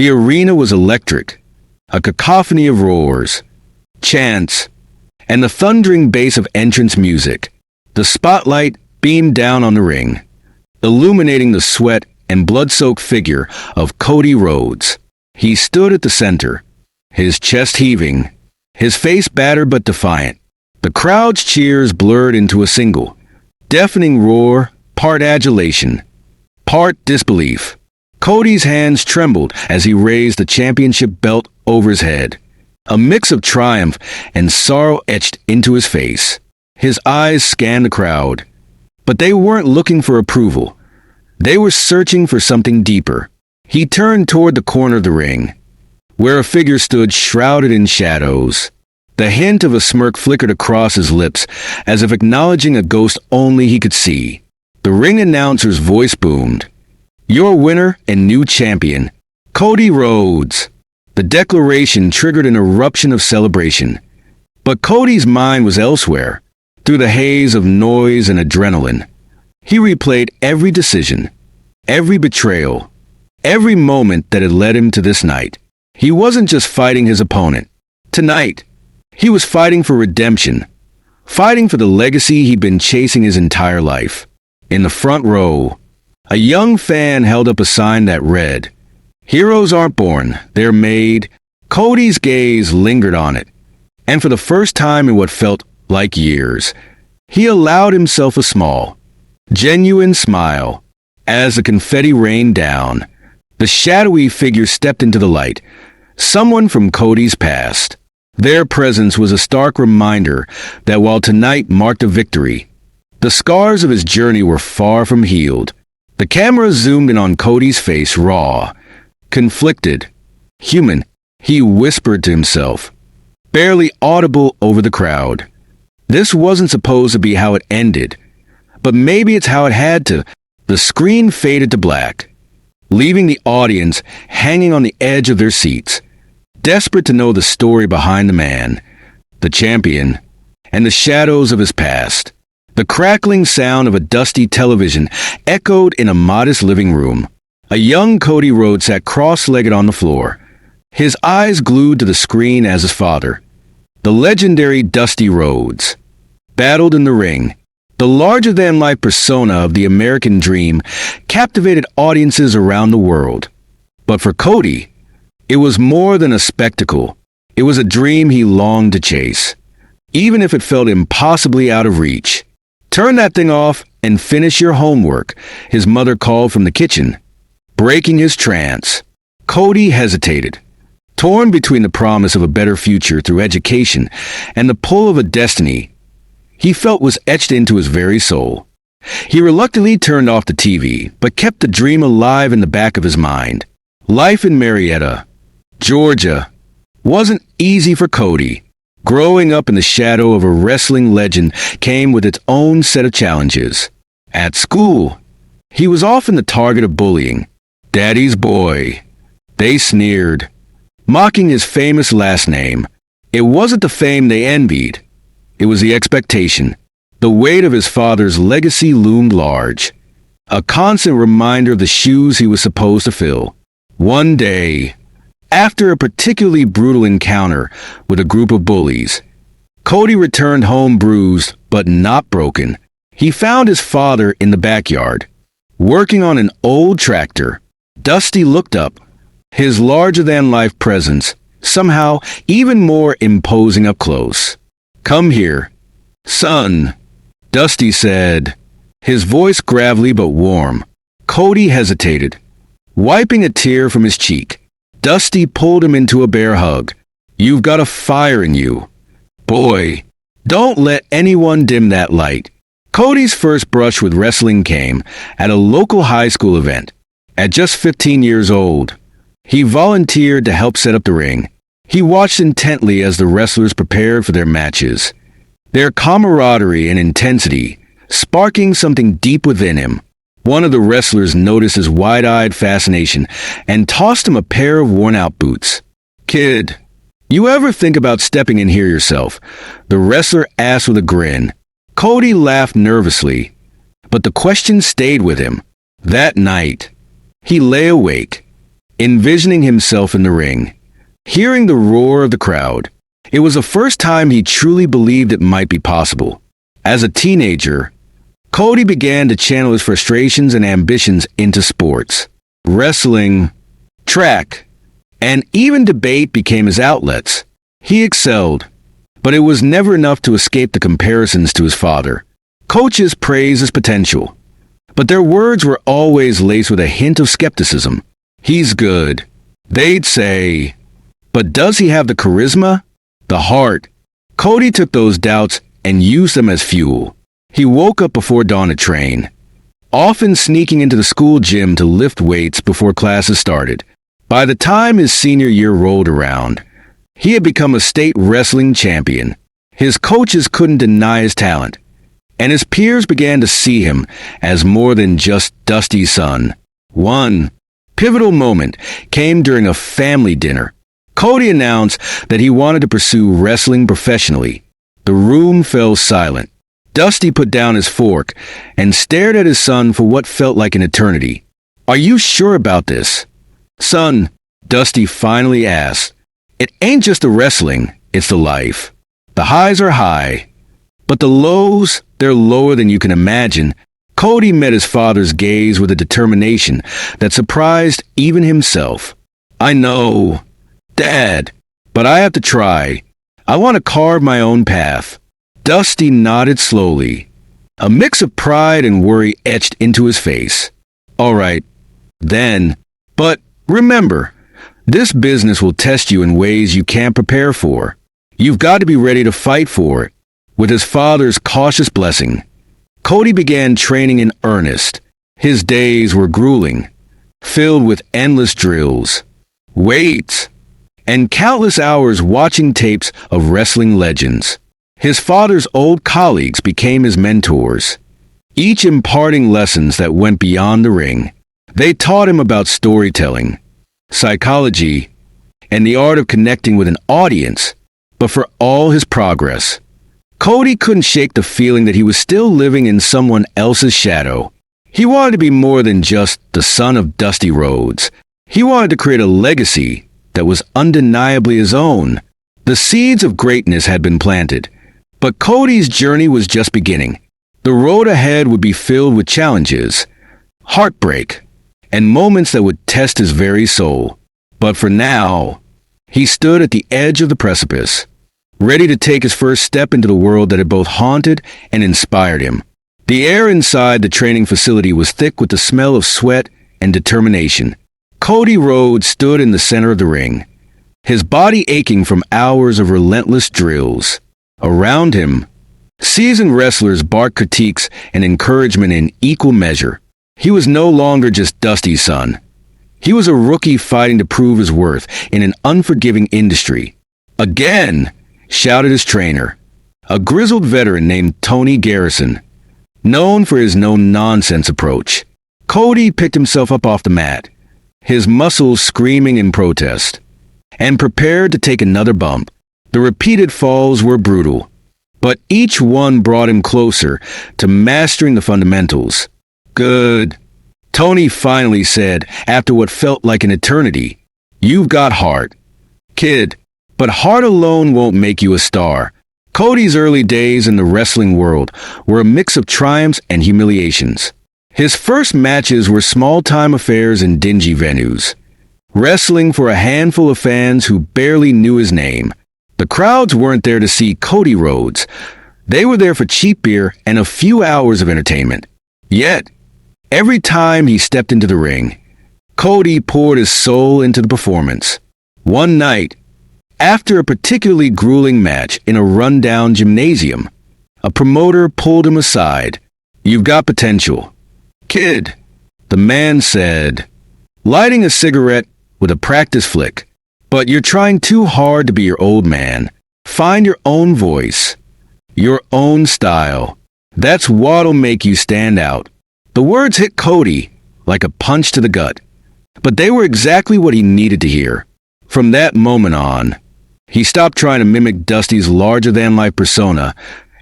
The arena was electric, a cacophony of roars, chants, and the thundering bass of entrance music. The spotlight beamed down on the ring, illuminating the sweat and blood-soaked figure of Cody Rhodes. He stood at the center, his chest heaving, his face battered but defiant. The crowd's cheers blurred into a single, deafening roar, part adulation, part disbelief. Cody's hands trembled as he raised the championship belt over his head. A mix of triumph and sorrow etched into his face. His eyes scanned the crowd, but they weren't looking for approval. They were searching for something deeper. He turned toward the corner of the ring, where a figure stood shrouded in shadows. The hint of a smirk flickered across his lips, as if acknowledging a ghost only he could see. The ring announcer's voice boomed. "Your winner and new champion, Cody Rhodes." The declaration triggered an eruption of celebration. But Cody's mind was elsewhere, through the haze of noise and adrenaline. He replayed every decision, every betrayal, every moment that had led him to this night. He wasn't just fighting his opponent. Tonight, he was fighting for redemption, fighting for the legacy he'd been chasing his entire life. In the front row, a young fan held up a sign that read, "Heroes aren't born, they're made." Cody's gaze lingered on it, and for the first time in what felt like years, he allowed himself a small, genuine smile. As the confetti rained down, the shadowy figure stepped into the light, someone from Cody's past. Their presence was a stark reminder that while tonight marked a victory, the scars of his journey were far from healed. The camera zoomed in on Cody's face, raw, conflicted, human. He whispered to himself, barely audible over the crowd. This wasn't supposed to be how it ended, but maybe it's how it had to. The screen faded to black, leaving the audience hanging on the edge of their seats, desperate to know the story behind the man, the champion, and the shadows of his past. The crackling sound of a dusty television echoed in a modest living room. A young Cody Rhodes sat cross-legged on the floor, his eyes glued to the screen as his father, the legendary Dusty Rhodes, battled in the ring. The larger-than-life persona of the American dream captivated audiences around the world. But for Cody, it was more than a spectacle. It was a dream he longed to chase, even if it felt impossibly out of reach. "Turn that thing off and finish your homework," his mother called from the kitchen. Breaking his trance, Cody hesitated, torn between the promise of a better future through education and the pull of a destiny he felt was etched into his very soul. He reluctantly turned off the TV, but kept the dream alive in the back of his mind. Life in Marietta, Georgia, wasn't easy for Cody. Growing up in the shadow of a wrestling legend came with its own set of challenges. At school, he was often the target of bullying. "Daddy's boy," they sneered, mocking his famous last name. It wasn't the fame they envied. It was the expectation. The weight of his father's legacy loomed large, a constant reminder of the shoes he was supposed to fill. One day, after a particularly brutal encounter with a group of bullies, Cody returned home bruised but not broken. He found his father in the backyard, working on an old tractor. Dusty looked up, his larger-than-life presence somehow even more imposing up close. "Come here, son," Dusty said, his voice gravelly but warm. Cody hesitated, wiping a tear from his cheek. Dusty pulled him into a bear hug. "You've got a fire in you, boy. Don't let anyone dim that light." Cody's first brush with wrestling came at a local high school event. At just 15 years old, he volunteered to help set up the ring. He watched intently as the wrestlers prepared for their matches, their camaraderie and intensity sparking something deep within him. One of the wrestlers noticed his wide-eyed fascination and tossed him a pair of worn-out boots. "Kid, you ever think about stepping in here yourself?" the wrestler asked with a grin. Cody laughed nervously, but the question stayed with him. That night, he lay awake, envisioning himself in the ring, hearing the roar of the crowd. It was the first time he truly believed it might be possible. As a teenager, Cody began to channel his frustrations and ambitions into sports. Wrestling, track, and even debate became his outlets. He excelled, but it was never enough to escape the comparisons to his father. Coaches praised his potential, but their words were always laced with a hint of skepticism. He's good, they'd say, but does he have the charisma? The heart? Cody took those doubts and used them as fuel. He woke up before dawn to train, often sneaking into the school gym to lift weights before classes started. By the time his senior year rolled around, he had become a state wrestling champion. His coaches couldn't deny his talent, and his peers began to see him as more than just Dusty's son. One pivotal moment came during a family dinner. Cody announced that he wanted to pursue wrestling professionally. The room fell silent. Dusty put down his fork and stared at his son for what felt like an eternity. "Are you sure about this, son?" Dusty finally asked. "It ain't just the wrestling, it's the life. The highs are high, but the lows, they're lower than you can imagine." Cody met his father's gaze with a determination that surprised even himself. "I know, Dad, but I have to try. I want to carve my own path." Dusty nodded slowly. A mix of pride and worry etched into his face. "All right, then. But remember, this business will test you in ways you can't prepare for. You've got to be ready to fight for it." With his father's cautious blessing, Cody began training in earnest. His days were grueling, filled with endless drills, weights, and countless hours watching tapes of wrestling legends. His father's old colleagues became his mentors, each imparting lessons that went beyond the ring. They taught him about storytelling, psychology, and the art of connecting with an audience. But for all his progress, Cody couldn't shake the feeling that he was still living in someone else's shadow. He wanted to be more than just the son of Dusty Rhodes. He wanted to create a legacy that was undeniably his own. The seeds of greatness had been planted, but Cody's journey was just beginning. The road ahead would be filled with challenges, heartbreak, and moments that would test his very soul. But for now, he stood at the edge of the precipice, ready to take his first step into the world that had both haunted and inspired him. The air inside the training facility was thick with the smell of sweat and determination. Cody Rhodes stood in the center of the ring, his body aching from hours of relentless drills. Around him, seasoned wrestlers barked critiques and encouragement in equal measure. He was no longer just Dusty's son. He was a rookie fighting to prove his worth in an unforgiving industry. "Again!" shouted his trainer, a grizzled veteran named Tony Garrison, known for his no-nonsense approach. Cody picked himself up off the mat, his muscles screaming in protest, and prepared to take another bump. The repeated falls were brutal, but each one brought him closer to mastering the fundamentals. "Good," Tony finally said after what felt like an eternity. "You've got heart, kid, but heart alone won't make you a star." Cody's early days in the wrestling world were a mix of triumphs and humiliations. His first matches were small-time affairs in dingy venues, wrestling for a handful of fans who barely knew his name. The crowds weren't there to see Cody Rhodes. They were there for cheap beer and a few hours of entertainment. Yet, every time he stepped into the ring, Cody poured his soul into the performance. One night, after a particularly grueling match in a rundown gymnasium, a promoter pulled him aside. "You've got potential, kid," the man said, lighting a cigarette with a practice flick. "But you're trying too hard to be your old man. Find your own voice, your own style. That's what'll make you stand out." The words hit Cody like a punch to the gut, but they were exactly what he needed to hear. From that moment on, he stopped trying to mimic Dusty's larger-than-life persona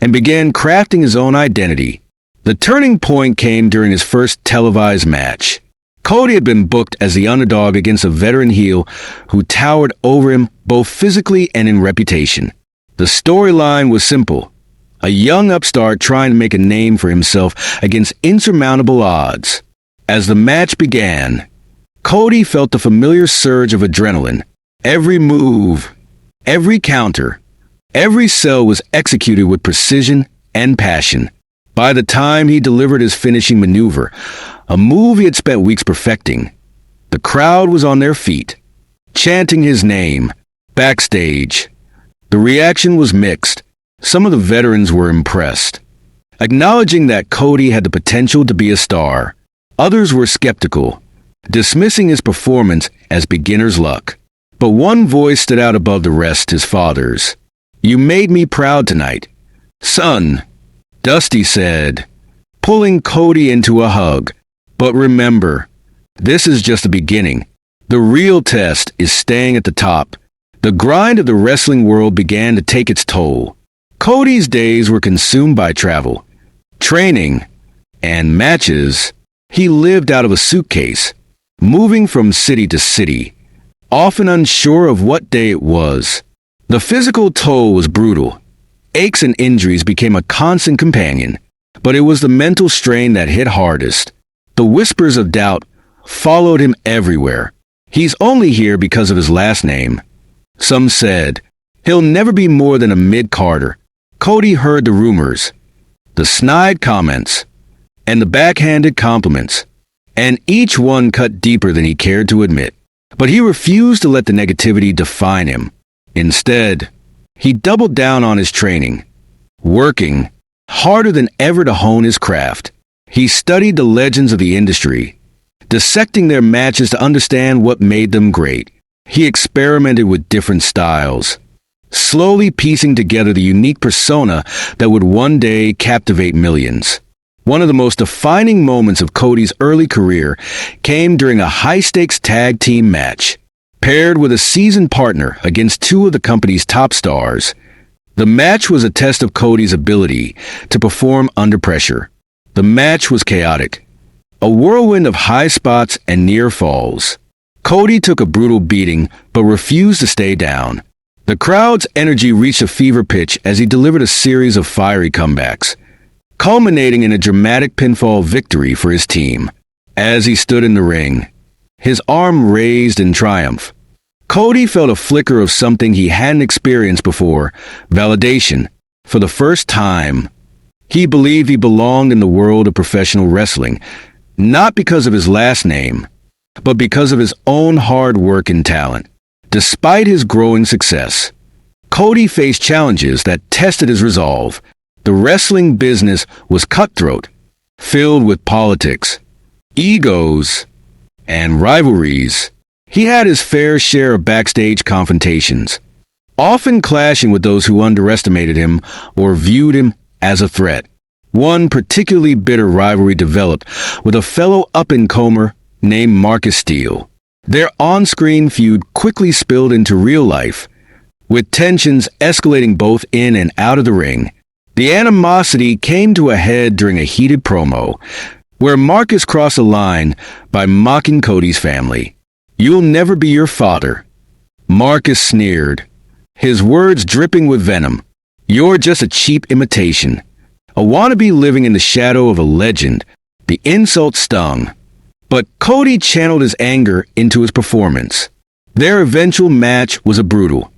and began crafting his own identity. The turning point came during his first televised match. Cody had been booked as the underdog against a veteran heel who towered over him both physically and in reputation. The storyline was simple: a young upstart trying to make a name for himself against insurmountable odds. As the match began, Cody felt the familiar surge of adrenaline. Every move, every counter, every sell was executed with precision and passion. By the time he delivered his finishing maneuver, a move he had spent weeks perfecting, the crowd was on their feet, chanting his name. Backstage, the reaction was mixed. Some of the veterans were impressed, acknowledging that Cody had the potential to be a star. Others were skeptical, dismissing his performance as beginner's luck. But one voice stood out above the rest, his father's. "You made me proud tonight, son," Dusty said, pulling Cody into a hug. "But remember, this is just the beginning. The real test is staying at the top." The grind of the wrestling world began to take its toll. Cody's days were consumed by travel, training, and matches. He lived out of a suitcase, moving from city to city, often unsure of what day it was. The physical toll was brutal. Aches and injuries became a constant companion, but it was the mental strain that hit hardest. The whispers of doubt followed him everywhere. "He's only here because of his last name," some said. "He'll never be more than a mid-carder." Cody heard the rumors, the snide comments, and the backhanded compliments, and each one cut deeper than he cared to admit. But he refused to let the negativity define him. Instead, he doubled down on his training, working harder than ever to hone his craft. He studied the legends of the industry, dissecting their matches to understand what made them great. He experimented with different styles, slowly piecing together the unique persona that would one day captivate millions. One of the most defining moments of Cody's early career came during a high-stakes tag team match. Paired with a seasoned partner against two of the company's top stars, the match was a test of Cody's ability to perform under pressure. The match was chaotic, a whirlwind of high spots and near falls. Cody took a brutal beating but refused to stay down. The crowd's energy reached a fever pitch as he delivered a series of fiery comebacks, culminating in a dramatic pinfall victory for his team. As he stood in the ring, his arm raised in triumph, Cody felt a flicker of something he hadn't experienced before: validation. For the first time, he believed he belonged in the world of professional wrestling, not because of his last name, but because of his own hard work and talent. Despite his growing success, Cody faced challenges that tested his resolve. The wrestling business was cutthroat, filled with politics, egos, and rivalries. He had his fair share of backstage confrontations, often clashing with those who underestimated him or viewed him as a threat. One particularly bitter rivalry developed with a fellow up-and-comer named Marcus Steele. Their on-screen feud quickly spilled into real life, with tensions escalating both in and out of the ring. The animosity came to a head during a heated promo, where Marcus crossed a line by mocking Cody's family. "You'll never be your father," Marcus sneered, his words dripping with venom. "You're just a cheap imitation, a wannabe living in the shadow of a legend." The insult stung, but Cody channeled his anger into his performance. Their eventual match was a brutal,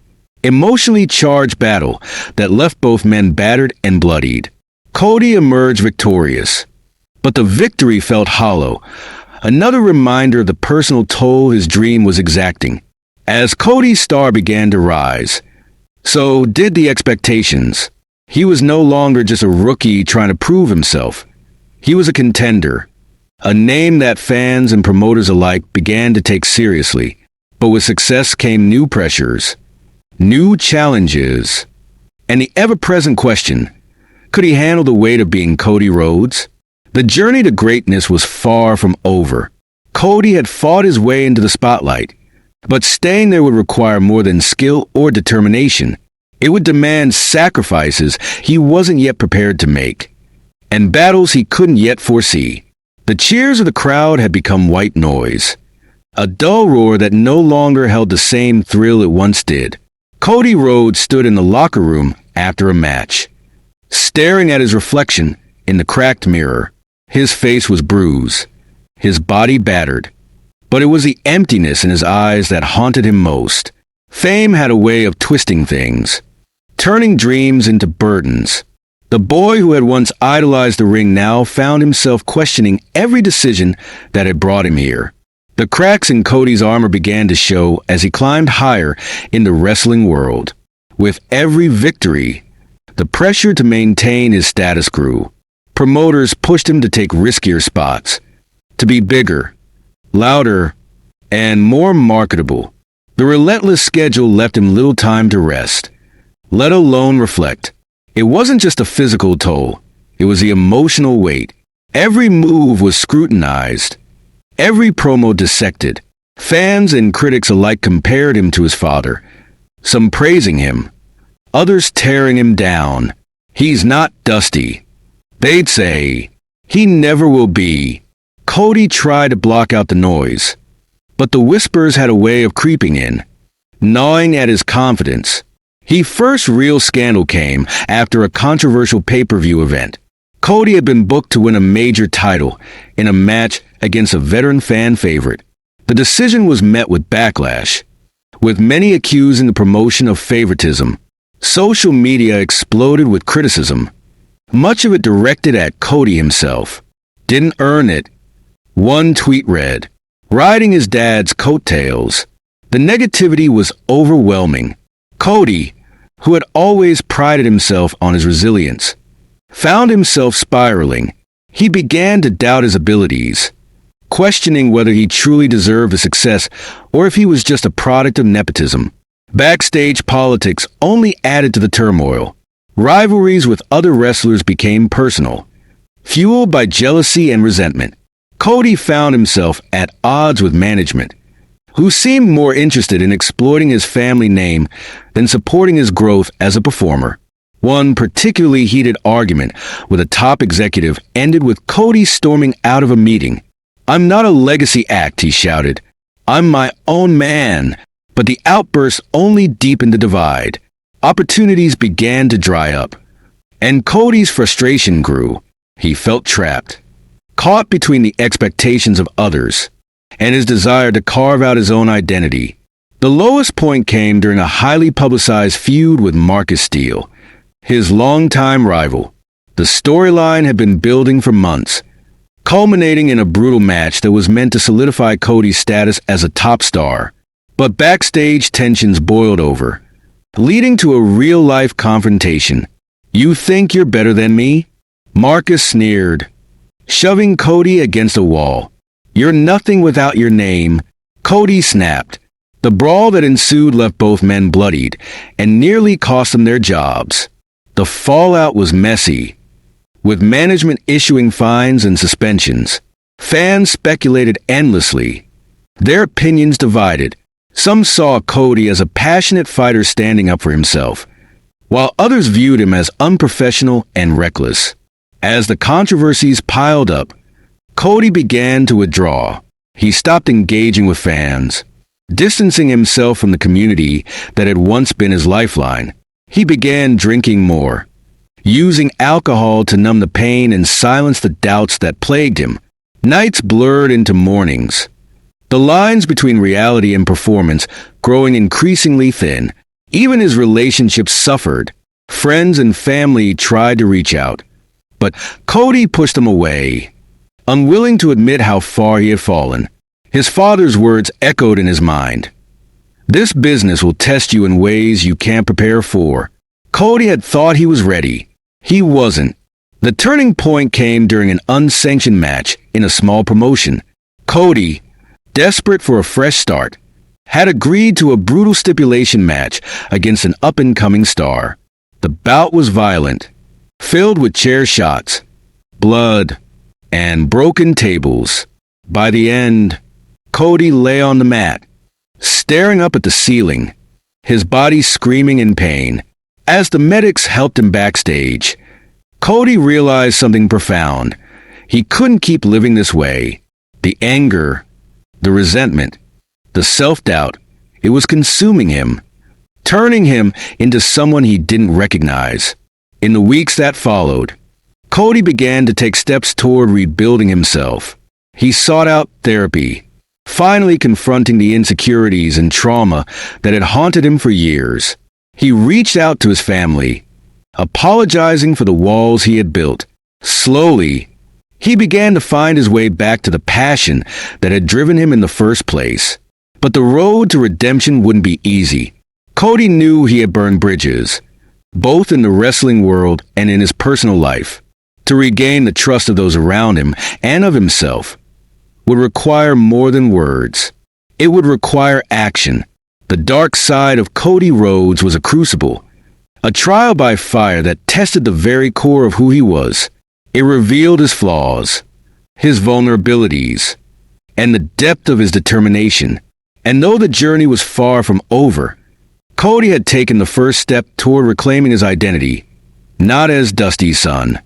emotionally charged battle that left both men battered and bloodied. Cody emerged victorious, but the victory felt hollow, another reminder of the personal toll his dream was exacting. As Cody's star began to rise, so did the expectations. He was no longer just a rookie trying to prove himself. He was a contender, a name that fans and promoters alike began to take seriously. But with success came new pressures, new challenges, and the ever-present question: could he handle the weight of being Cody Rhodes? The journey to greatness was far from over. Cody had fought his way into the spotlight, but staying there would require more than skill or determination. It would demand sacrifices he wasn't yet prepared to make, and battles he couldn't yet foresee. The cheers of the crowd had become white noise, a dull roar that no longer held the same thrill it once did. Cody Rhodes stood in the locker room after a match, staring at his reflection in the cracked mirror. His face was bruised, his body battered, but it was the emptiness in his eyes that haunted him most. Fame had a way of twisting things, turning dreams into burdens. The boy who had once idolized the ring now found himself questioning every decision that had brought him here. The cracks in Cody's armor began to show as he climbed higher in the wrestling world. With every victory, the pressure to maintain his status grew. Promoters pushed him to take riskier spots, to be bigger, louder, and more marketable. The relentless schedule left him little time to rest, let alone reflect. It wasn't just a physical toll, it was the emotional weight. Every move was scrutinized, every promo dissected. Fans and critics alike compared him to his father, some praising him, others tearing him down. He's not Dusty, they'd say. He never will be. Cody tried to block out the noise, but the whispers had a way of creeping in, gnawing at his confidence. His first real scandal came after a controversial pay-per-view event. Cody had been booked to win a major title in a match against a veteran fan favorite. The decision was met with backlash, with many accusing the promotion of favoritism. Social media exploded with criticism, much of it directed at Cody himself. Didn't earn it. One tweet read, "Riding his dad's coattails." The negativity was overwhelming. Cody, who had always prided himself on his resilience, found himself spiraling. He began to doubt his abilities, questioning whether he truly deserved the success or if he was just a product of nepotism. Backstage politics only added to the turmoil. Rivalries with other wrestlers became personal, fueled by jealousy and resentment. Cody found himself at odds with management, who seemed more interested in exploiting his family name than supporting his growth as a performer. One particularly heated argument with a top executive ended with Cody storming out of a meeting. "I'm not a legacy act," he shouted. "I'm my own man." But the outburst only deepened the divide. Opportunities began to dry up, and Cody's frustration grew. He felt trapped, caught between the expectations of others and his desire to carve out his own identity. The lowest point came during a highly publicized feud with Marcus Steele, his longtime rival. The storyline had been building for months, culminating in a brutal match that was meant to solidify Cody's status as a top star. But backstage tensions boiled over, leading to a real-life confrontation. "You think you're better than me?" Marcus sneered, shoving Cody against a wall. "You're nothing without your name." Cody snapped. The brawl that ensued left both men bloodied and nearly cost them their jobs. The fallout was messy, with management issuing fines and suspensions. Fans speculated endlessly, their opinions divided. Some saw Cody as a passionate fighter standing up for himself, while others viewed him as unprofessional and reckless. As the controversies piled up, Cody began to withdraw. He stopped engaging with fans, distancing himself from the community that had once been his lifeline. He began drinking more, using alcohol to numb the pain and silence the doubts that plagued him. Nights blurred into mornings, the lines between reality and performance growing increasingly thin. Even his relationships suffered. Friends and family tried to reach out, but Cody pushed them away, unwilling to admit how far he had fallen. His father's words echoed in his mind. "This business will test you in ways you can't prepare for." Cody had thought he was ready. He wasn't. The turning point came during an unsanctioned match in a small promotion. Cody, desperate for a fresh start, had agreed to a brutal stipulation match against an up-and-coming star. The bout was violent, filled with chair shots, blood, and broken tables. By the end, Cody lay on the mat, staring up at the ceiling, his body screaming in pain. As the medics helped him backstage, Cody realized something profound. He couldn't keep living this way. The anger, the resentment, the self-doubt, it was consuming him, turning him into someone he didn't recognize. In the weeks that followed, Cody began to take steps toward rebuilding himself. He sought out therapy, finally confronting the insecurities and trauma that had haunted him for years. He reached out to his family, apologizing for the walls he had built. Slowly, he began to find his way back to the passion that had driven him in the first place. But the road to redemption wouldn't be easy. Cody knew he had burned bridges, both in the wrestling world and in his personal life. To regain the trust of those around him and of himself would require more than words. It would require action. The dark side of Cody Rhodes was a crucible, a trial by fire that tested the very core of who he was. It revealed his flaws, his vulnerabilities, and the depth of his determination. And though the journey was far from over, Cody had taken the first step toward reclaiming his identity, not as Dusty's son,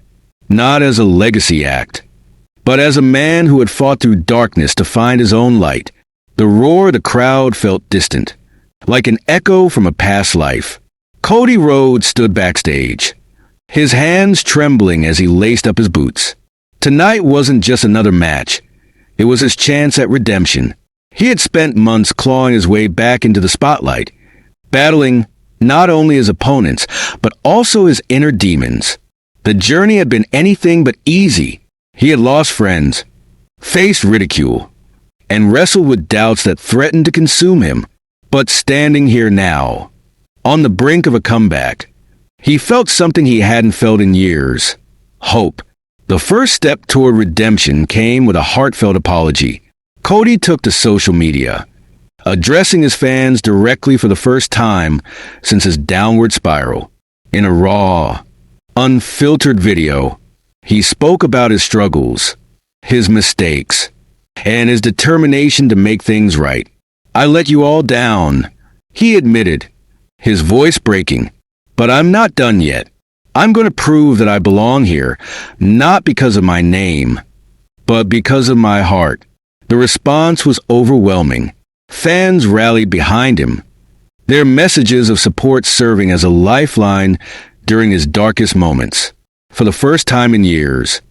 not as a legacy act, but as a man who had fought through darkness to find his own light. The roar of the crowd felt distant, like an echo from a past life. Cody Rhodes stood backstage, his hands trembling as he laced up his boots. Tonight wasn't just another match. It was his chance at redemption. He had spent months clawing his way back into the spotlight, battling not only his opponents, but also his inner demons. The journey had been anything but easy. He had lost friends, faced ridicule, and wrestled with doubts that threatened to consume him. But standing here now, on the brink of a comeback, he felt something he hadn't felt in years: hope. The first step toward redemption came with a heartfelt apology. Cody took to social media, addressing his fans directly for the first time since his downward spiral. In a raw, unfiltered video, he spoke about his struggles, his mistakes, and his determination to make things right. "I let you all down," he admitted, his voice breaking. "But I'm not done yet. I'm going to prove that I belong here, not because of my name, but because of my heart." The response was overwhelming. Fans rallied behind him, their messages of support serving as a lifeline during his darkest moments. For the first time in years,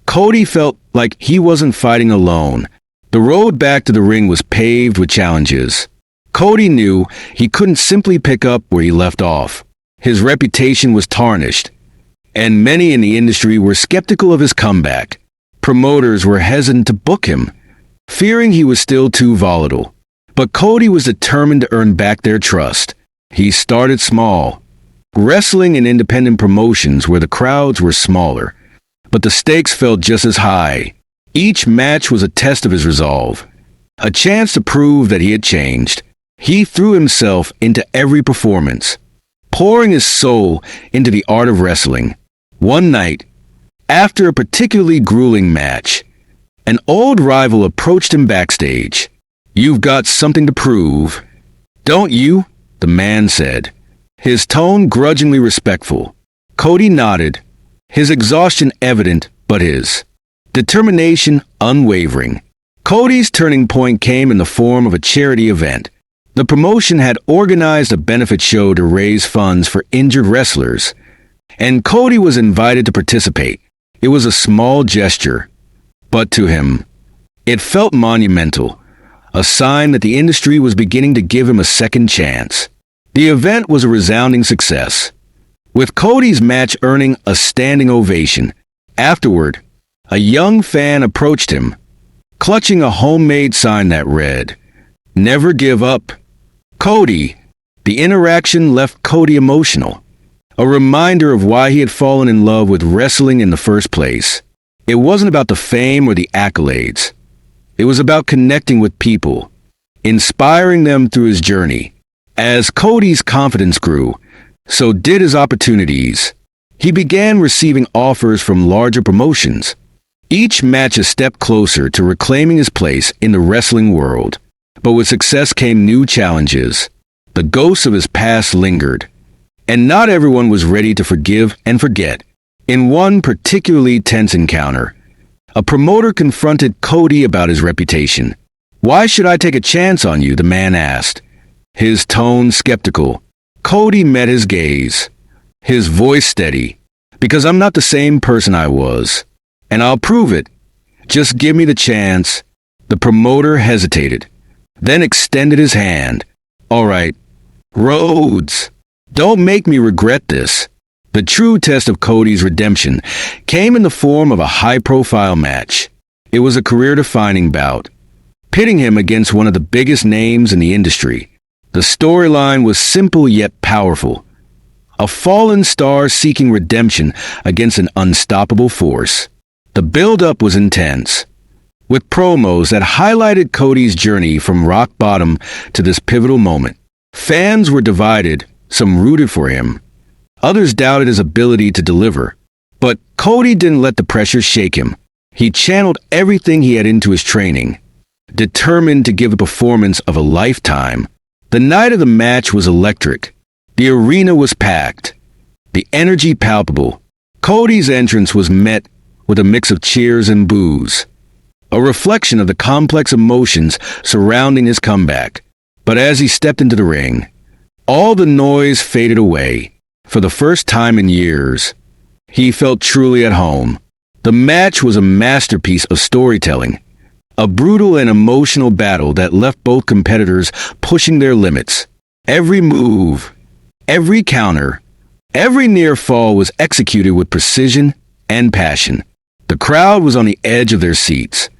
Cody felt like he wasn't fighting alone. The road back to the ring was paved with challenges. Cody knew he couldn't simply pick up where he left off. His reputation was tarnished, and many in the industry were skeptical of his comeback. Promoters were hesitant to book him, fearing he was still too volatile. But Cody was determined to earn back their trust. He started small, wrestling in independent promotions where the crowds were smaller, but the stakes felt just as high. Each match was a test of his resolve, a chance to prove that he had changed. He threw himself into every performance, pouring his soul into the art of wrestling. One night, after a particularly grueling match, an old rival approached him backstage. "You've got something to prove, don't you?" the man said, his tone grudgingly respectful. Cody nodded, his exhaustion evident, but his determination unwavering. Cody's turning point came in the form of a charity event. The promotion had organized a benefit show to raise funds for injured wrestlers, and Cody was invited to participate. It was a small gesture, but to him, it felt monumental, a sign that the industry was beginning to give him a second chance. The event was a resounding success, with Cody's match earning a standing ovation. Afterward, a young fan approached him, clutching a homemade sign that read, "Never give up, Cody." The interaction left Cody emotional, a reminder of why he had fallen in love with wrestling in the first place. It wasn't about the fame or the accolades. It was about connecting with people, inspiring them through his journey. As Cody's confidence grew, so did his opportunities. He began receiving offers from larger promotions, each match a step closer to reclaiming his place in the wrestling world. But with success came new challenges. The ghosts of his past lingered, and not everyone was ready to forgive and forget. In one particularly tense encounter, A promoter confronted Cody about his reputation. "Why should I take a chance on you?" the man asked. His tone skeptical. Cody met his gaze. His voice steady. "Because I'm not the same person I was. And I'll prove it. Just give me the chance." The promoter hesitated, then extended his hand. "All right, Rhodes, don't make me regret this." The true test of Cody's redemption came in the form of a high-profile match. It was a career-defining bout, pitting him against one of the biggest names in the industry. The storyline was simple yet powerful. A fallen star seeking redemption against an unstoppable force. The build-up was intense, with promos that highlighted Cody's journey from rock bottom to this pivotal moment. Fans were divided, some rooted for him. Others doubted his ability to deliver. But Cody didn't let the pressure shake him. He channeled everything he had into his training, determined to give a performance of a lifetime. The night of the match was electric. The arena was packed, the energy palpable. Cody's entrance was met with a mix of cheers and boos, a reflection of the complex emotions surrounding his comeback. But as he stepped into the ring, all the noise faded away. For the first time in years, he felt truly at home. The match was a masterpiece of storytelling, a brutal and emotional battle that left both competitors pushing their limits. Every move, every counter, every near fall was executed with precision and passion. The crowd was on the edge of their seats,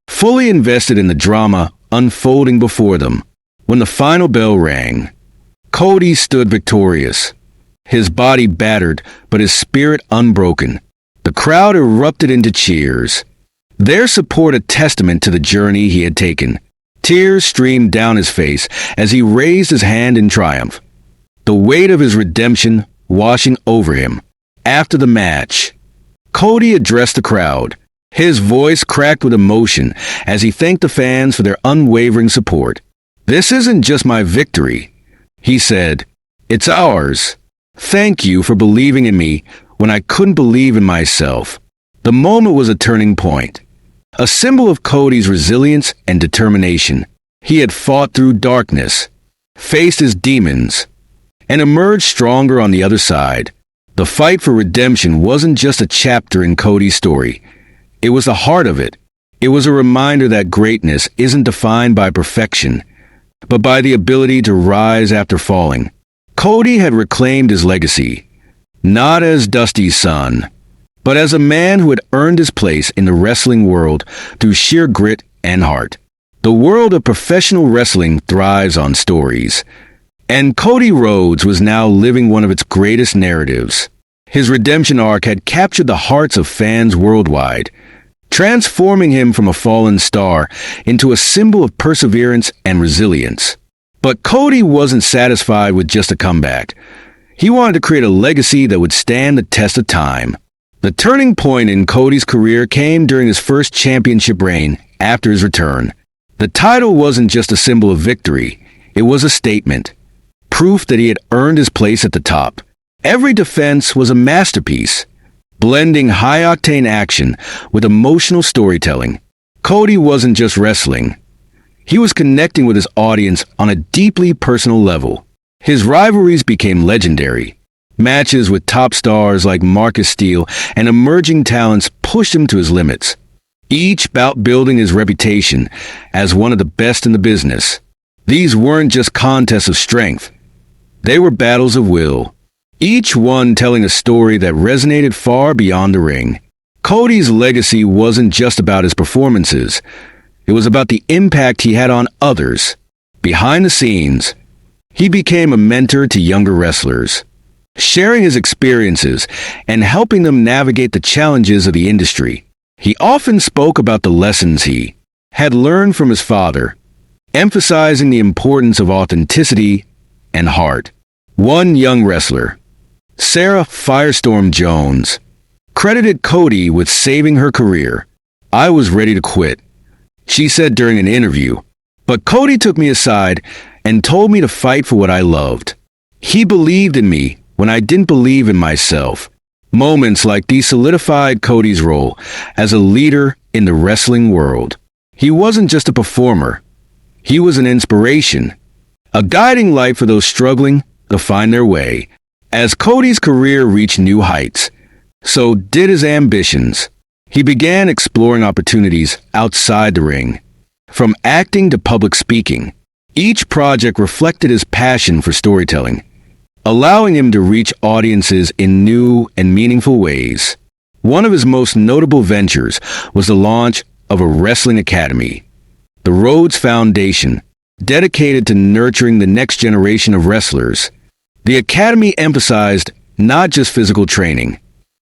fully invested in the drama unfolding before them. When the final bell rang, Cody stood victorious, his body battered but his spirit unbroken. The crowd erupted into cheers, their support a testament to the journey he had taken. Tears streamed down his face as he raised his hand in triumph, the weight of his redemption washing over him. After the match, Cody addressed the crowd, his voice cracked with emotion as he thanked the fans for their unwavering support. "This isn't just my victory," he said. "It's ours. Thank you for believing in me when I couldn't believe in myself." The moment was a turning point, a symbol of Cody's resilience and determination. He had fought through darkness, faced his demons, and emerged stronger on the other side. The fight for redemption wasn't just a chapter in Cody's story. It was the heart of it. It was a reminder that greatness isn't defined by perfection, but by the ability to rise after falling. Cody had reclaimed his legacy, not as Dusty's son, but as a man who had earned his place in the wrestling world through sheer grit and heart. The world of professional wrestling thrives on stories, and Cody Rhodes was now living one of its greatest narratives. His redemption arc had captured the hearts of fans worldwide, transforming him from a fallen star into a symbol of perseverance and resilience. But Cody wasn't satisfied with just a comeback. He wanted to create a legacy that would stand the test of time. The turning point in Cody's career came during his first championship reign after his return. The title wasn't just a symbol of victory, it was a statement, proof that he had earned his place at the top. Every defense was a masterpiece, blending high-octane action with emotional storytelling. Cody wasn't just wrestling. He was connecting with his audience on a deeply personal level. His rivalries became legendary. Matches with top stars like Marcus Steele and emerging talents pushed him to his limits, each bout building his reputation as one of the best in the business. These weren't just contests of strength. They were battles of will, each one telling a story that resonated far beyond the ring. Cody's legacy wasn't just about his performances. It was about the impact he had on others. Behind the scenes, he became a mentor to younger wrestlers, sharing his experiences and helping them navigate the challenges of the industry. He often spoke about the lessons he had learned from his father, emphasizing the importance of authenticity and heart. One young wrestler, Sarah Firestorm Jones, credited Cody with saving her career. "I was ready to quit," she said during an interview, "but Cody took me aside and told me to fight for what I loved. He believed in me when I didn't believe in myself." Moments like these solidified Cody's role as a leader in the wrestling world. He wasn't just a performer. He was an inspiration, a guiding light for those struggling to find their way. As Cody's career reached new heights, so did his ambitions. He began exploring opportunities outside the ring. From acting to public speaking, each project reflected his passion for storytelling, allowing him to reach audiences in new and meaningful ways. One of his most notable ventures was the launch of a wrestling academy, the Rhodes Foundation, dedicated to nurturing the next generation of wrestlers. The academy emphasized not just physical training,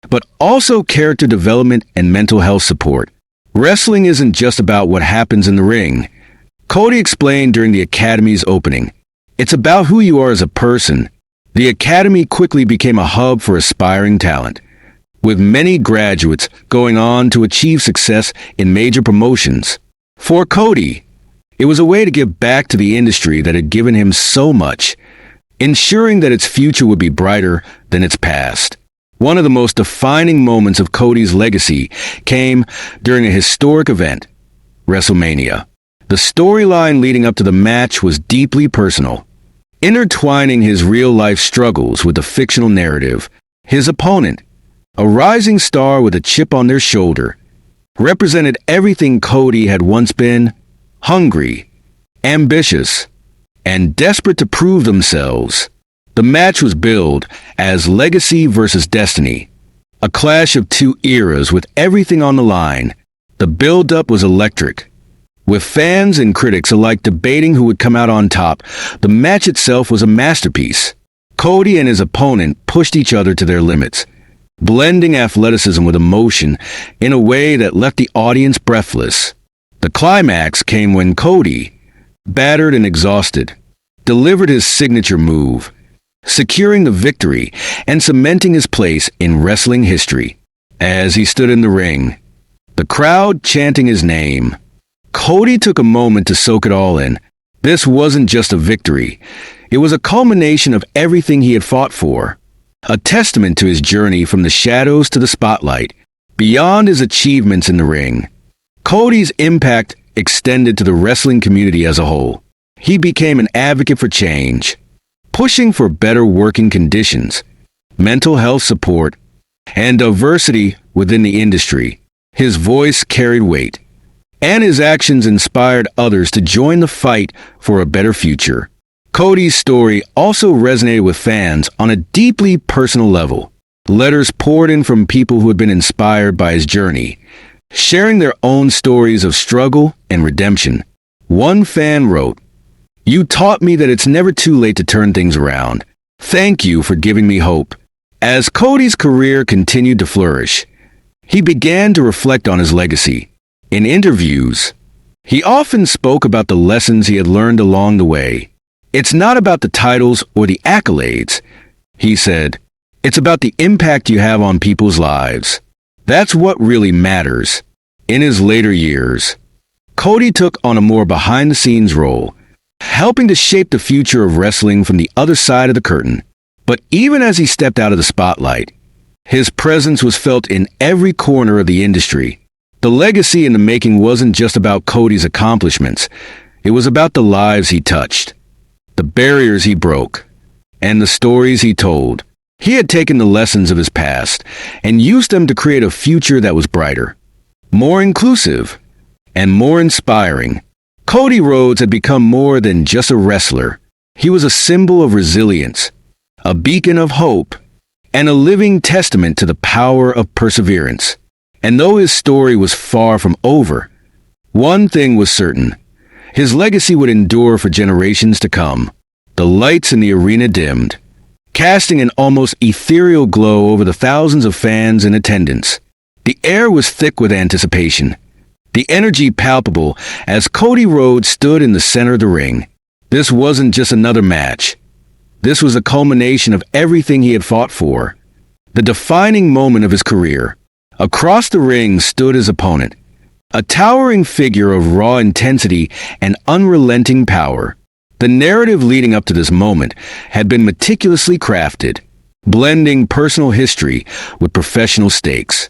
but also character development and mental health support. Wrestling isn't just about what happens in the ring, Cody explained during the academy's opening. It's about who you are as a person. The academy quickly became a hub for aspiring talent, with many graduates going on to achieve success in major promotions. For Cody, it was a way to give back to the industry that had given him so much, ensuring that its future would be brighter than its past. One of the most defining moments of Cody's legacy came during a historic event, WrestleMania. The storyline leading up to the match was deeply personal, intertwining his real-life struggles with the fictional narrative. His opponent, a rising star with a chip on their shoulder, represented everything Cody had once been: hungry, ambitious, and desperate to prove themselves. The match was billed as Legacy versus Destiny, a clash of two eras with everything on the line. The build-up was electric, with fans and critics alike debating who would come out on top. The match itself was a masterpiece. Cody and his opponent pushed each other to their limits, blending athleticism with emotion in a way that left the audience breathless. The climax came when Cody, battered and exhausted, delivered his signature move, securing the victory and cementing his place in wrestling history. As he stood in the ring, the crowd chanting his name, Cody took a moment to soak it all in. This wasn't just a victory. It was a culmination of everything he had fought for, a testament to his journey from the shadows to the spotlight. Beyond his achievements in the ring, Cody's impact extended to the wrestling community as a whole. He became an advocate for change, pushing for better working conditions, mental health support, and diversity within the industry. His voice carried weight, and his actions inspired others to join the fight for a better future. Cody's story also resonated with fans on a deeply personal level. Letters poured in from people who had been inspired by his journey, sharing their own stories of struggle and redemption. One fan wrote, "You taught me that it's never too late to turn things around. Thank you for giving me hope." As Cody's career continued to flourish, he began to reflect on his legacy. In interviews, he often spoke about the lessons he had learned along the way. "It's not about the titles or the accolades," he said. "It's about the impact you have on people's lives. That's what really matters." In his later years, Cody took on a more behind-the-scenes role, helping to shape the future of wrestling from the other side of the curtain. But even as he stepped out of the spotlight, his presence was felt in every corner of the industry. The legacy in the making wasn't just about Cody's accomplishments. It was about the lives he touched, the barriers he broke, and the stories he told. He had taken the lessons of his past and used them to create a future that was brighter, more inclusive, and more inspiring. Cody Rhodes had become more than just a wrestler. He was a symbol of resilience, a beacon of hope, and a living testament to the power of perseverance. And though his story was far from over, one thing was certain: his legacy would endure for generations to come. The lights in the arena dimmed, casting an almost ethereal glow over the thousands of fans in attendance. The air was thick with anticipation, the energy palpable as Cody Rhodes stood in the center of the ring. This wasn't just another match. This was a culmination of everything he had fought for, the defining moment of his career. Across the ring stood his opponent, a towering figure of raw intensity and unrelenting power. The narrative leading up to this moment had been meticulously crafted, blending personal history with professional stakes.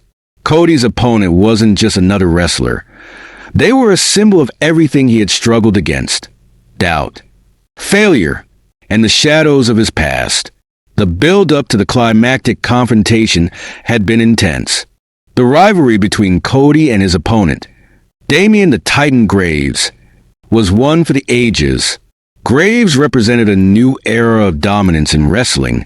Cody's opponent wasn't just another wrestler. They were a symbol of everything he had struggled against: doubt, failure, and the shadows of his past. The build-up to the climactic confrontation had been intense. The rivalry between Cody and his opponent, Damian the Titan Graves, was one for the ages. Graves represented a new era of dominance in wrestling,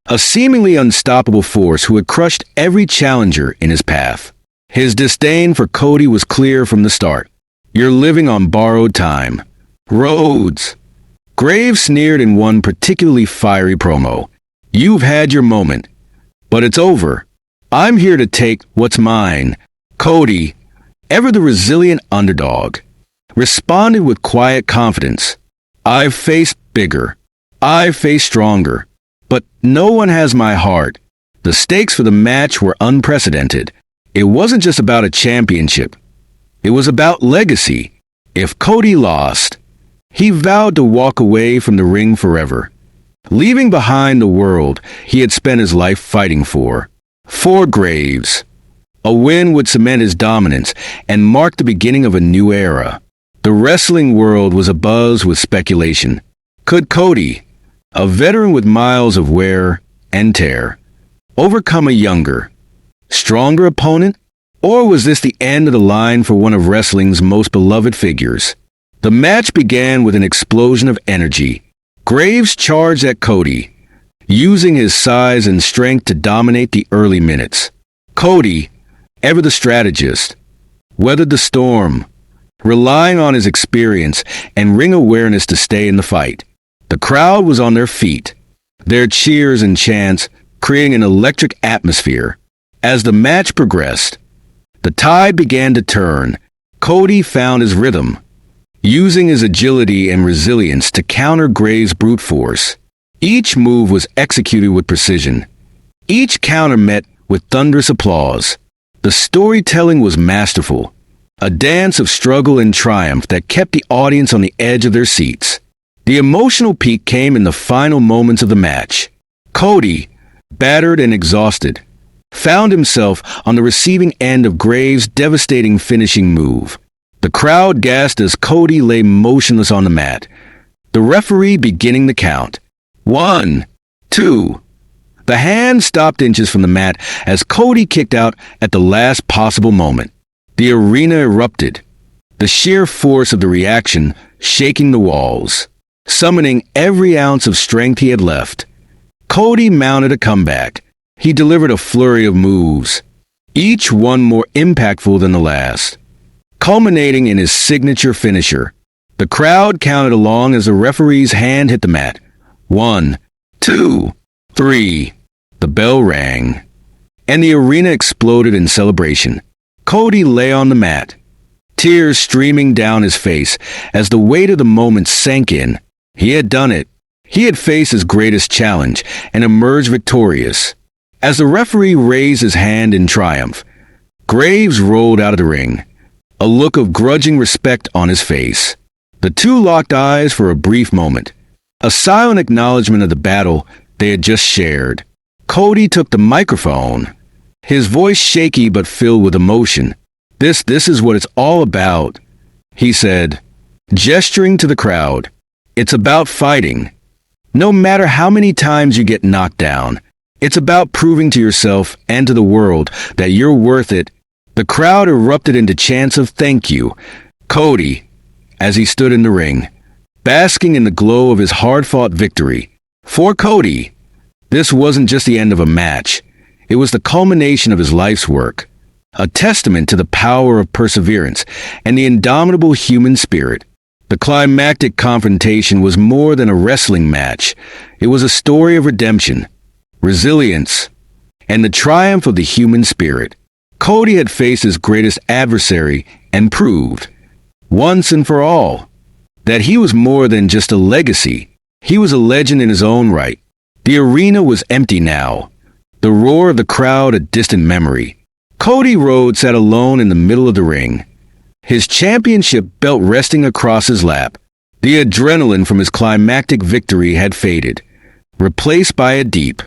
a seemingly unstoppable force who had crushed every challenger in his path. His disdain for Cody was clear from the start. "You're living on borrowed time, Rhodes." Graves sneered in one particularly fiery promo. "You've had your moment, but it's over. I'm here to take what's mine." Cody, ever the resilient underdog, responded with quiet confidence. "I've faced bigger. I've faced stronger. But no one has my heart." The stakes for the match were unprecedented. It wasn't just about a championship. It was about legacy. If Cody lost, he vowed to walk away from the ring forever, leaving behind the world he had spent his life fighting for. For Graves, a win would cement his dominance and mark the beginning of a new era. The wrestling world was abuzz with speculation. Could Cody, a veteran with miles of wear and tear, overcome a younger, stronger opponent? Or was this the end of the line for one of wrestling's most beloved figures? The match began with an explosion of energy. Graves charged at Cody, using his size and strength to dominate the early minutes. Cody, ever the strategist, weathered the storm, relying on his experience and ring awareness to stay in the fight. The crowd was on their feet, their cheers and chants creating an electric atmosphere. As the match progressed, the tide began to turn. Cody found his rhythm, using his agility and resilience to counter Graves' brute force. Each move was executed with precision. Each counter met with thunderous applause. The storytelling was masterful, a dance of struggle and triumph that kept the audience on the edge of their seats. The emotional peak came in the final moments of the match. Cody, battered and exhausted, found himself on the receiving end of Graves' devastating finishing move. The crowd gasped as Cody lay motionless on the mat, the referee beginning the count. 1, 2. The hand stopped inches from the mat as Cody kicked out at the last possible moment. The arena erupted, the sheer force of the reaction shaking the walls, summoning every ounce of strength he had left. Cody mounted a comeback. He delivered a flurry of moves, each one more impactful than the last, culminating in his signature finisher. The crowd counted along as the referee's hand hit the mat. 1, 2, 3. The bell rang, and the arena exploded in celebration. Cody lay on the mat, tears streaming down his face as the weight of the moment sank in. He had done it. He had faced his greatest challenge and emerged victorious. As the referee raised his hand in triumph, Graves rolled out of the ring, a look of grudging respect on his face. The two locked eyes for a brief moment, a silent acknowledgement of the battle they had just shared. Cody took the microphone, his voice shaky but filled with emotion. This is what it's all about," he said, gesturing to the crowd. "It's about fighting. No matter how many times you get knocked down, it's about proving to yourself and to the world that you're worth it." The crowd erupted into chants of thank you. Cody, as he stood in the ring, basking in the glow of his hard-fought victory. For Cody, this wasn't just the end of a match. It was the culmination of his life's work, a testament to the power of perseverance and the indomitable human spirit. The climactic confrontation was more than a wrestling match. It was a story of redemption, resilience, and the triumph of the human spirit. Cody had faced his greatest adversary and proved, once and for all, that he was more than just a legacy. He was a legend in his own right. The arena was empty now, the roar of the crowd a distant memory. Cody Rhodes sat alone in the middle of the ring, his championship belt resting across his lap. The adrenaline from his climactic victory had faded, replaced by a deep,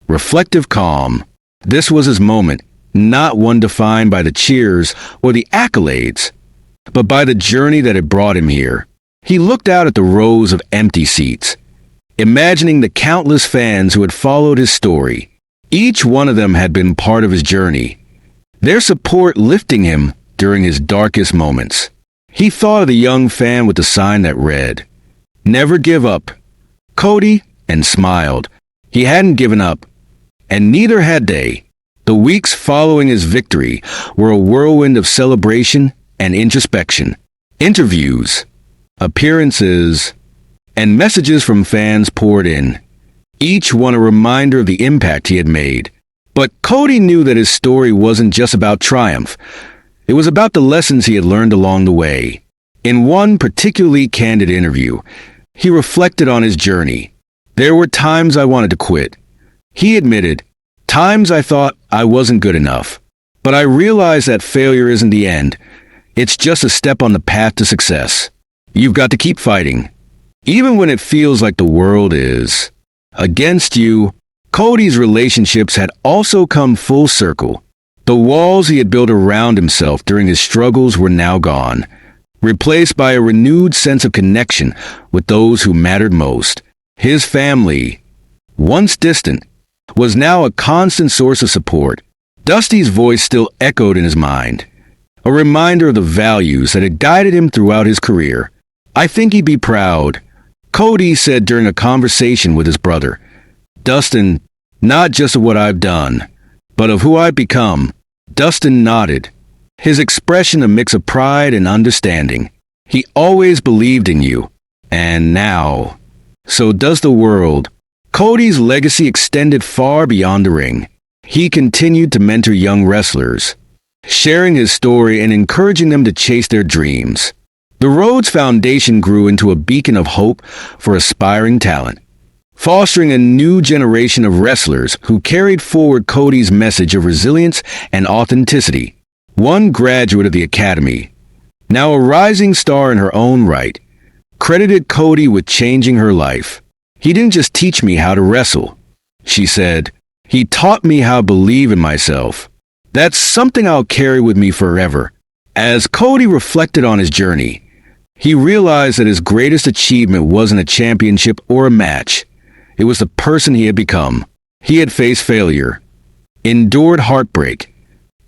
reflective calm. This was his moment, not one defined by the cheers or the accolades, but by the journey that had brought him here. He looked out at the rows of empty seats, imagining the countless fans who had followed his story. Each one of them had been part of his journey, their support lifting him during his darkest moments. He thought of the young fan with the sign that read, "Never give up, Cody," and smiled. He hadn't given up, and neither had they. The weeks following his victory were a whirlwind of celebration and introspection. Interviews, appearances, and messages from fans poured in, each one a reminder of the impact he had made. But Cody knew that his story wasn't just about triumph. It was about the lessons he had learned along the way. In one particularly candid interview, he reflected on his journey. "There were times I wanted to quit," he admitted, "times I thought I wasn't good enough. But I realized that failure isn't the end. It's just a step on the path to success. You've got to keep fighting, even when it feels like the world is against you." Cody's relationships had also come full circle. The walls he had built around himself during his struggles were now gone, replaced by a renewed sense of connection with those who mattered most. His family, once distant, was now a constant source of support. Dusty's voice still echoed in his mind, a reminder of the values that had guided him throughout his career. "I think he'd be proud," Cody said during a conversation with his brother. "Dustin, not just of what I've done, but of who I've become." Dustin nodded, his expression a mix of pride and understanding. "He always believed in you, and now, so does the world." Cody's legacy extended far beyond the ring. He continued to mentor young wrestlers, sharing his story and encouraging them to chase their dreams. The Rhodes Foundation grew into a beacon of hope for aspiring talent, fostering a new generation of wrestlers who carried forward Cody's message of resilience and authenticity. One graduate of the academy, now a rising star in her own right, credited Cody with changing her life. "He didn't just teach me how to wrestle," she said. "He taught me how to believe in myself. That's something I'll carry with me forever." As Cody reflected on his journey, he realized that his greatest achievement wasn't a championship or a match. It was the person he had become. He had faced failure, endured heartbreak,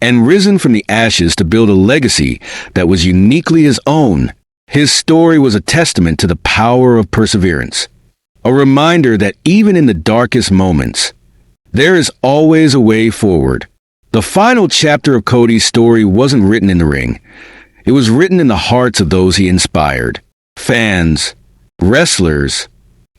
and risen from the ashes to build a legacy that was uniquely his own. His story was a testament to the power of perseverance, a reminder that even in the darkest moments, there is always a way forward. The final chapter of Cody's story wasn't written in the ring. It was written in the hearts of those he inspired. Fans, wrestlers,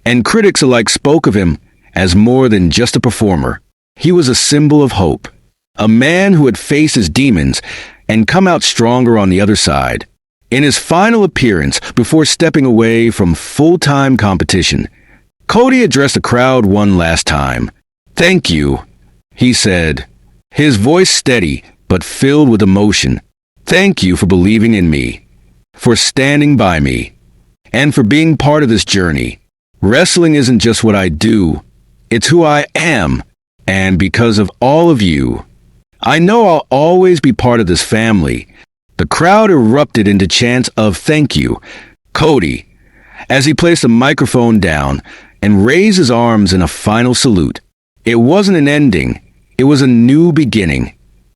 and critics alike spoke of him as more than just a performer. He was a symbol of hope, a man who had faced his demons and come out stronger on the other side. In his final appearance before stepping away from full-time competition, Cody addressed the crowd one last time. "Thank you," he said, his voice steady but filled with emotion. "Thank you for believing in me, for standing by me, and for being part of this journey. Wrestling isn't just what I do, it's who I am, and because of all of you, I know I'll always be part of this family." The crowd erupted into chants of "Thank you, Cody," as he placed the microphone down and raised his arms in a final salute. It wasn't an ending, it was a new beginning,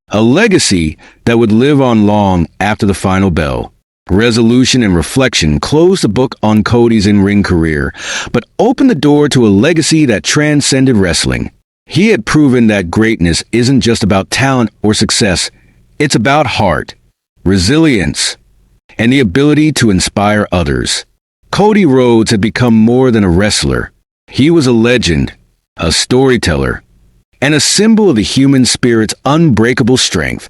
a legacy that would live on long after the final bell. Resolution and reflection closed the book on Cody's in-ring career, but opened the door to a legacy that transcended wrestling. He had proven that greatness isn't just about talent or success, it's about heart, resilience, and the ability to inspire others. Cody Rhodes had become more than a wrestler. He was a legend, a storyteller, and a symbol of the human spirit's unbreakable strength.